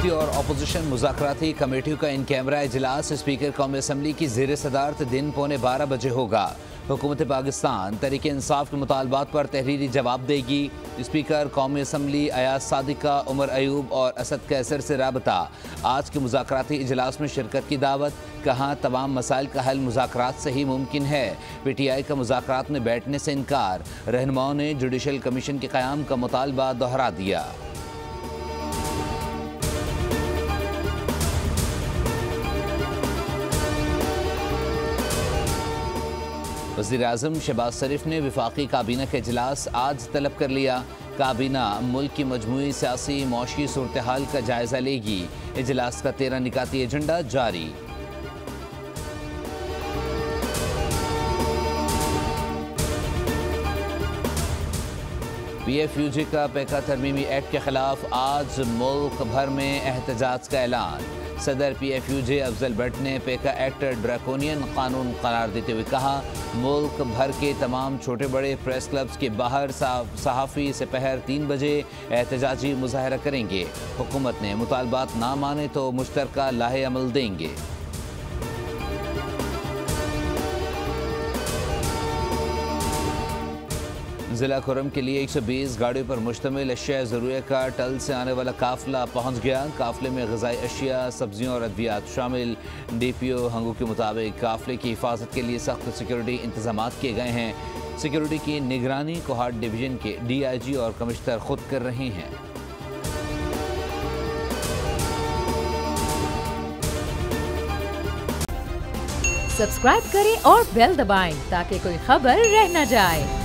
सदरती और अपोजिशन मुज़ाकराती कमेटियों का इन कैमरा इजलास स्पीकर कौमी असम्बली की ज़ेर सदारत दिन 11:15 बजे होगा। हुकूमत पाकिस्तान तहरीक इंसाफ के मुतालबात पर तहरीरी जवाब देगी। स्पीकर कौमी असम्बली अयाज सादिका, उमर अयूब और असद कैसर से राबता। आज के मुज़ाकराती इजलास में शिरकत की दावत। कहा तमाम मसाइल का हल मुज़ाकरात से ही मुमकिन है। PTI का मुज़ाकरात में बैठने से इनकार। रहनुमाओं ने जुडिशल कमीशन के क़याम का मुतालबा दोहरा दिया। वज़ीर-ए-आज़म शहबाज शरीफ ने वफाकी काबीना का इजलास आज तलब कर लिया। काबीना मुल्क की मजमूई सियासी मौशी सूरत हाल का जायजा लेगी। इजलास का 13 निकाती एजेंडा जारी। PFUJ का पैका तरमीमी एक्ट के खिलाफ आज मुल्क भर में एहतजाज का ऐलान। सदर PFUJ अफजल भट्ट ने पैका एक्ट ड्रैकोनियन कानून करार देते हुए कहा, मुल्क भर के तमाम छोटे बड़े प्रेस क्लब्स के बाहर सहाफ़ी सपहर 3 बजे एहतजाजी मुजाहरा करेंगे। हुकूमत ने मुतालबात ना माने तो मुश्तरका लाहे अमल देंगे। ज़िला खुरम के लिए 120 गाड़ियों पर मुश्तमिल अशिया ज़रूरिया का टल से आने वाला काफ़िला पहुँच गया। काफ़िले में ग़िज़ाई अशिया, सब्जियों और अद्वियात शामिल। DPO हंगू के मुताबिक काफ़िले की हिफाजत के लिए सख्त सिक्योरिटी इंतजाम किए गए हैं। सिक्योरिटी की निगरानी कोहाट डिवीज़न के DIG और कमिश्नर खुद कर रहे हैं। सब्सक्राइब करें और बेल दबाएं ताकि कोई खबर रह न जाए।